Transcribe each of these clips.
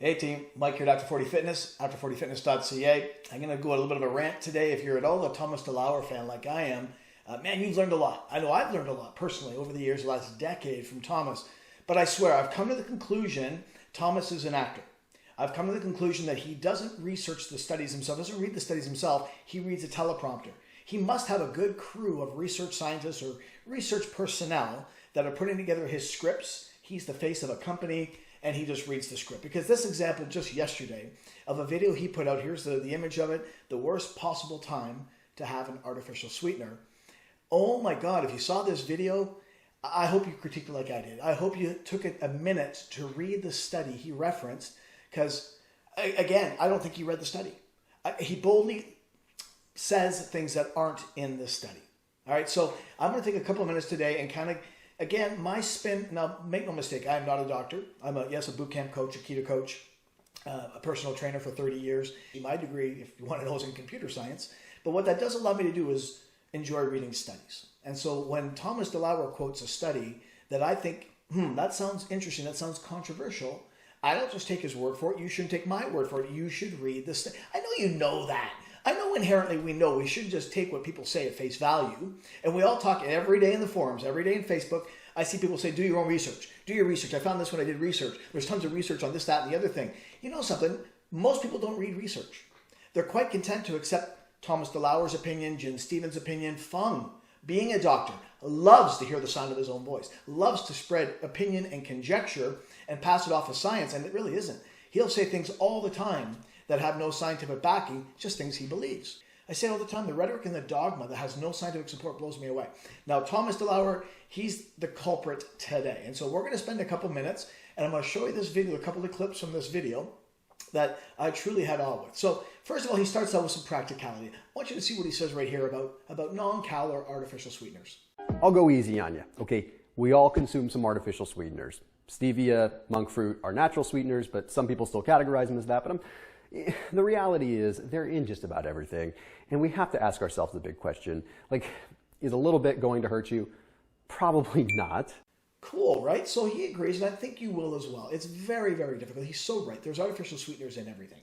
Hey team, Mike here at After40 Fitness, after40fitness.ca. I'm going to go a little bit of a rant today. If you're at all a Thomas DeLauer fan like I am, man, you've learned a lot. I know I've learned a lot personally over the years, the last decade from Thomas. But I swear, I've come to the conclusion Thomas is an actor. I've come to the conclusion that he doesn't research the studies himself, doesn't read the studies himself. He reads a teleprompter. He must have a good crew of research scientists or research personnel that are putting together his scripts. He's the face of a company, and he just reads the script. Because this example just yesterday of a video he put out, here's the image of it, the worst possible time to have an artificial sweetener. Oh my God, if you saw this video, I hope you critiqued it like I did. I hope you took a minute to read the study he referenced, because again, I don't think he read the study. He boldly says things that aren't in the study. All right, so I'm going to take a couple of minutes today and kind of, again, my spin. Now, make no mistake, I am not a doctor. I'm a boot camp coach, a keto coach, a personal trainer for 30 years. My degree, if you want to know, is in computer science. But what that does allow me to do is enjoy reading studies. And so when Thomas DeLauer quotes a study that I think, that sounds interesting, that sounds controversial, I don't just take his word for it. You shouldn't take my word for it. You should read the study. I know you know that. I know inherently we know we shouldn't just take what people say at face value. And we all talk every day in the forums, every day in Facebook. I see people say, do your own research. Do your research. I found this when I did research. There's tons of research on this, that, and the other thing. You know something? Most people don't read research. They're quite content to accept Thomas DeLauer's opinion, Jim Stevens' opinion. Fung, being a doctor, loves to hear the sound of his own voice, loves to spread opinion and conjecture and pass it off as science, and it really isn't. He'll say things all the time that have no scientific backing, just things he believes. I say all the time, the rhetoric and the dogma that has no scientific support blows me away. Now, Thomas DeLauer, he's the culprit today. And so we're going to spend a couple minutes, and I'm going to show you this video, a couple of clips from this video that I truly had awe with. So first of all, he starts out with some practicality. I want you to see what he says right here about non-cal or artificial sweeteners. I'll go easy on you, okay? We all consume some artificial sweeteners. Stevia, monk fruit are natural sweeteners, but some people still categorize them as that. But the reality is they're in just about everything. And we have to ask ourselves the big question, like, is a little bit going to hurt you? Probably not. Cool, right? So he agrees, and I think you will as well. It's very, very difficult. He's so right. There's artificial sweeteners in everything.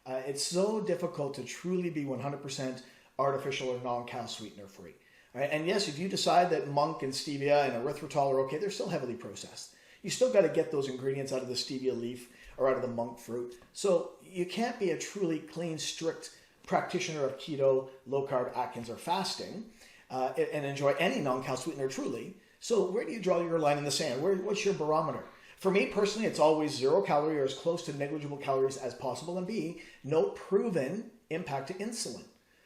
It's so difficult to truly be 100% artificial or non-cal sweetener free. Right? And yes, if you decide that monk and stevia and erythritol are okay, they're still heavily processed. You still got to get those ingredients out of the stevia leaf or out of the monk fruit. So you can't be a truly clean, strict practitioner of keto, low-carb, Atkins, or fasting and enjoy any non-cal sweetener truly. So where do you draw your line in the sand? What's your barometer? For me personally, it's always 0 calorie or as close to negligible calories as possible, and B, no proven impact to insulin.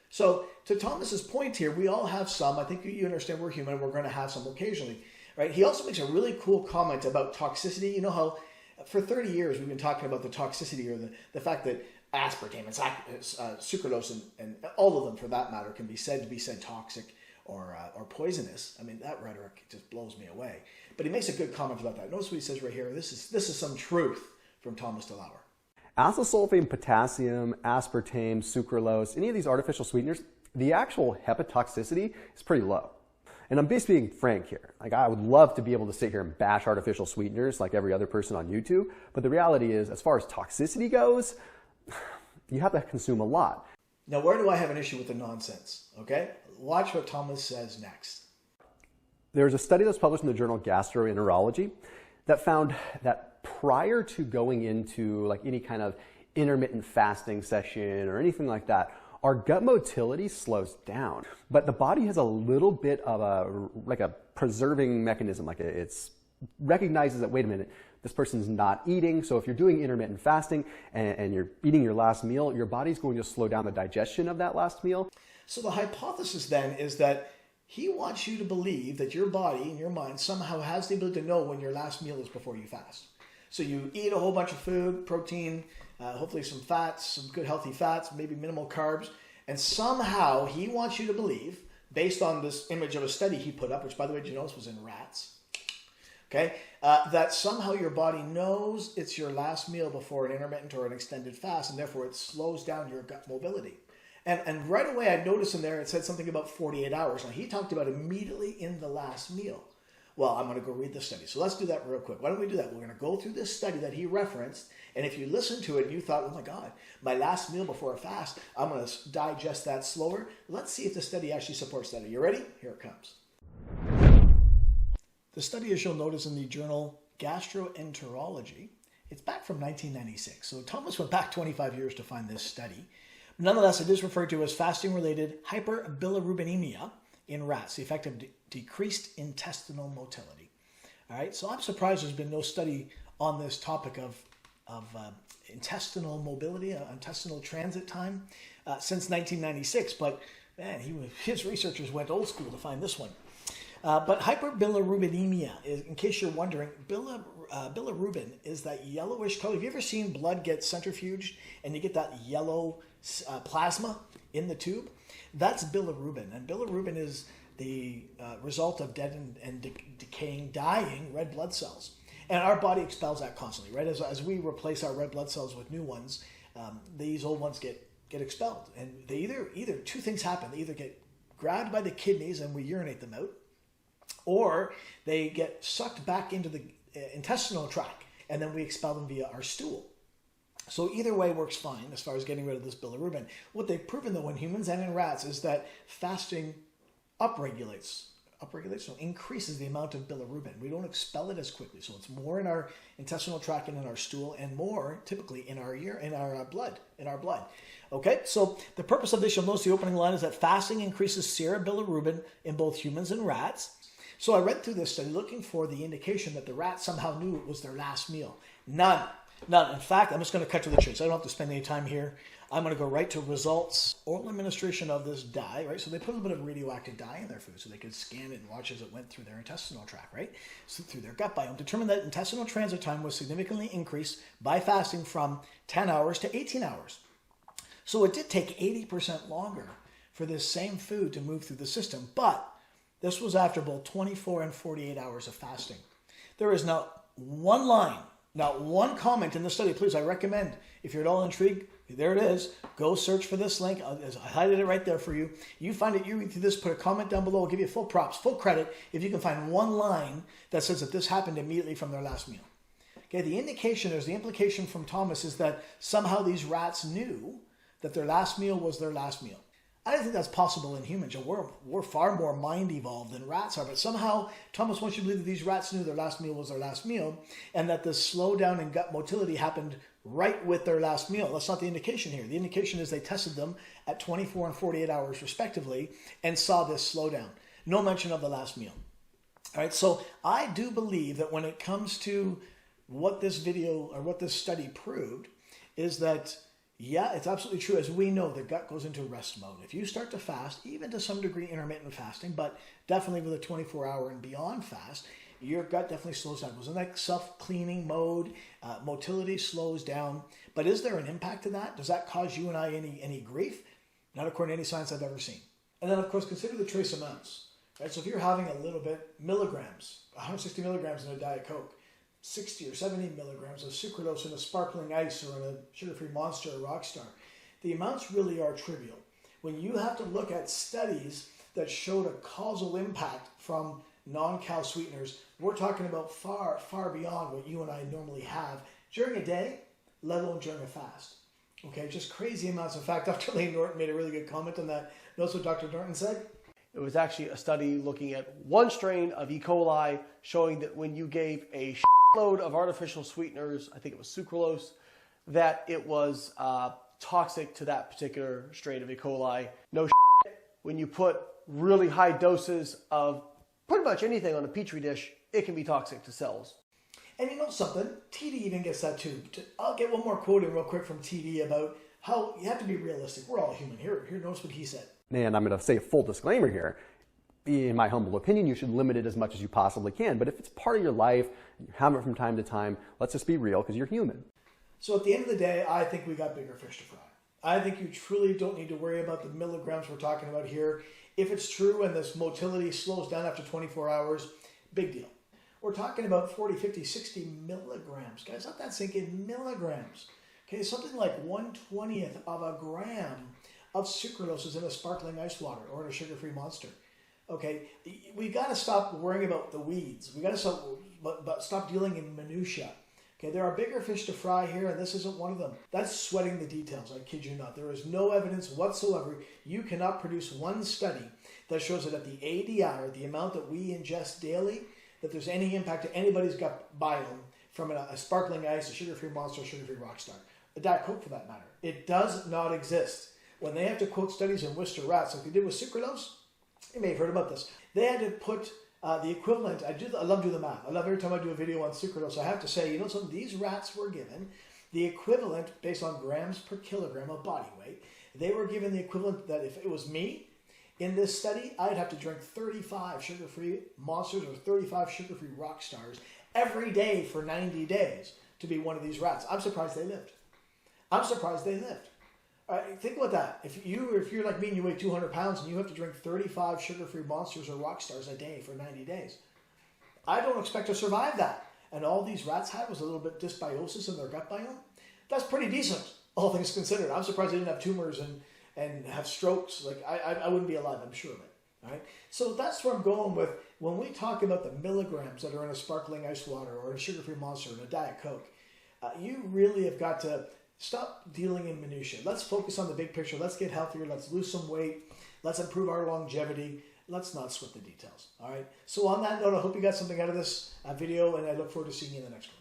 So to Thomas's point here, we all have some. I think you understand we're human. We're going to have some occasionally, right? He also makes a really cool comment about toxicity. You know how for 30 years we've been talking about the toxicity or the fact that aspartame and sucralose and all of them for that matter can be said toxic or poisonous. I mean, that rhetoric just blows me away. But he makes a good comment about that. Notice what he says right here. This is some truth from Thomas DeLauer. Acesulfame, potassium, aspartame, sucralose, any of these artificial sweeteners, the actual hepatotoxicity is pretty low. And I'm just being frank here. Like, I would love to be able to sit here and bash artificial sweeteners like every other person on YouTube. But the reality is, as far as toxicity goes, you have to consume a lot. Now, where do I have an issue with the nonsense? Okay? Watch what Thomas says next. There's a study that's published in the journal Gastroenterology that found that prior to going into like any kind of intermittent fasting session or anything like that, our gut motility slows down. But the body has a little bit of a preserving mechanism, like it's recognizes that, wait a minute, this person's not eating. So if you're doing intermittent fasting and you're eating your last meal, your body's going to slow down the digestion of that last meal. So the hypothesis then is that he wants you to believe that your body and your mind somehow has the ability to know when your last meal is before you fast. So you eat a whole bunch of food, protein, hopefully some fats, some good healthy fats, maybe minimal carbs, and somehow he wants you to believe, based on this image of a study he put up, which by the way, did you notice was in rats, okay, that somehow your body knows it's your last meal before an intermittent or an extended fast, and therefore it slows down your gut mobility. And right away I noticed in there it said something about 48 hours. Now he talked about immediately in the last meal. Well, I'm going to go read the study. So let's do that real quick. Why don't we do that? We're going to go through this study that he referenced. And if you listen to it and you thought, oh my God, my last meal before a fast, I'm going to digest that slower. Let's see if the study actually supports that. Are you ready? Here it comes. The study, as you'll notice in the journal Gastroenterology, it's back from 1996. So Thomas went back 25 years to find this study. Nonetheless, it is referred to as fasting-related hyperbilirubinemia in rats, the effect of decreased intestinal motility. All right, so I'm surprised there's been no study on this topic of intestinal mobility, intestinal transit time, since 1996. But man, his researchers went old school to find this one. But hyperbilirubinemia, in case you're wondering, bilirubin is that yellowish color. Have you ever seen blood get centrifuged and you get that yellow plasma in the tube? That's bilirubin. And bilirubin is the result of dead and decaying, dying red blood cells. And our body expels that constantly, right? As we replace our red blood cells with new ones, these old ones get expelled. And they either two things happen. They either get grabbed by the kidneys and we urinate them out, or they get sucked back into the intestinal tract and then we expel them via our stool. So either way works fine as far as getting rid of this bilirubin. What they've proven though in humans and in rats is that fasting upregulates, so increases the amount of bilirubin. We don't expel it as quickly. So it's more in our intestinal tract and in our stool and more typically in our blood. Okay, so the purpose of this, you'll notice the opening line is that fasting increases serum bilirubin in both humans and rats. So I read through this study looking for the indication that the rats somehow knew it was their last meal. None. In fact, I'm just going to cut to the chase. I don't have to spend any time here. I'm going to go right to results. Oral administration of this dye, right? So they put a little bit of radioactive dye in their food so they could scan it and watch as it went through their intestinal tract, right? So through their gut biome. Determined that intestinal transit time was significantly increased by fasting from 10 hours to 18 hours. So it did take 80% longer for this same food to move through the system, but this was after both 24 and 48 hours of fasting. There is not one line, not one comment in the study. Please, I recommend, if you're at all intrigued, there it is. Go search for this link. I highlighted it right there for you. You find it, you read through this, put a comment down below. I'll give you full props, full credit if you can find one line that says that this happened immediately from their last meal. Okay, the implication from Thomas is that somehow these rats knew that their last meal was their last meal. I don't think that's possible in humans. We're far more mind evolved than rats are, but somehow Thomas wants you to believe that these rats knew their last meal was their last meal and that the slowdown in gut motility happened right with their last meal. That's not the indication here. The indication is they tested them at 24 and 48 hours respectively and saw this slowdown. No mention of the last meal. All right, so I do believe that when it comes to what this video or what this study proved is that yeah, it's absolutely true. As we know, the gut goes into rest mode. If you start to fast, even to some degree intermittent fasting, but definitely with a 24-hour and beyond fast, your gut definitely slows down. It goes in that self-cleaning mode. Motility slows down. But is there an impact to that? Does that cause you and I any grief? Not according to any science I've ever seen. And then, of course, consider the trace amounts. Right? So if you're having a little bit, milligrams, 160 milligrams in a Diet Coke, 60 or 70 milligrams of sucralose in a sparkling ice or in a sugar-free Monster or Rockstar, the amounts really are trivial. When you have to look at studies that showed a causal impact from non-cal sweeteners, we're talking about far, far beyond what you and I normally have during a day, let alone during a fast. Okay, just crazy amounts. In fact, Dr. Lane Norton made a really good comment on that. Notice what Dr. Norton said? It was actually a study looking at one strain of E. coli showing that when you gave a load of artificial sweeteners, I think it was sucralose, that it was toxic to that particular strain of E. coli. No when you put really high doses of pretty much anything on a petri dish, it can be toxic to cells. And you know something? TD even gets that too. I'll get one more quote in real quick from TD about how you have to be realistic. We're all human. Here, notice what he said. And I'm going to say a full disclaimer here. In my humble opinion, you should limit it as much as you possibly can. But if it's part of your life, you have it from time to time, let's just be real because you're human. So at the end of the day, I think we got bigger fish to fry. I think you truly don't need to worry about the milligrams we're talking about here. If it's true and this motility slows down after 24 hours, big deal. We're talking about 40, 50, 60 milligrams. Guys, let that sink in, milligrams. Okay, something like 1/20th of a gram of sucralose is in a sparkling ice water or in a sugar-free Monster. Okay, we got to stop worrying about the weeds. We got to stop dealing in minutia. Okay, there are bigger fish to fry here, and this isn't one of them. That's sweating the details. I kid you not. There is no evidence whatsoever. You cannot produce one study that shows that at the ADI, or the amount that we ingest daily, that there's any impact to anybody's gut biome from a sparkling ice, a sugar-free Monster, a sugar-free Rockstar, a Diet Coke for that matter. It does not exist. When they have to quote studies in Worcester rats, like they did with sucralose, you may have heard about this. They had to put the equivalent. I love doing the math. I love every time I do a video on sucralose. I have to say, you know something? These rats were given the equivalent based on grams per kilogram of body weight. They were given the equivalent that if it was me in this study, I'd have to drink 35 sugar-free Monsters or 35 sugar-free Rockstars every day for 90 days to be one of these rats. I'm surprised they lived. Think about that. If you're like me and you weigh 200 pounds and you have to drink 35 sugar-free Monsters or Rockstars a day for 90 days, I don't expect to survive that. And all these rats had was a little bit dysbiosis in their gut biome. That's pretty decent, all things considered. I'm surprised they didn't have tumors and have strokes. Like I wouldn't be alive, I'm sure of it. All right? So that's where I'm going with when we talk about the milligrams that are in a sparkling ice water or a sugar-free Monster and a Diet Coke. You really have got to stop dealing in minutia. Let's focus on the big picture. Let's get healthier. Let's lose some weight. Let's improve our longevity. Let's not sweat the details. All right. So on that note, I hope you got something out of this video, and I look forward to seeing you in the next one.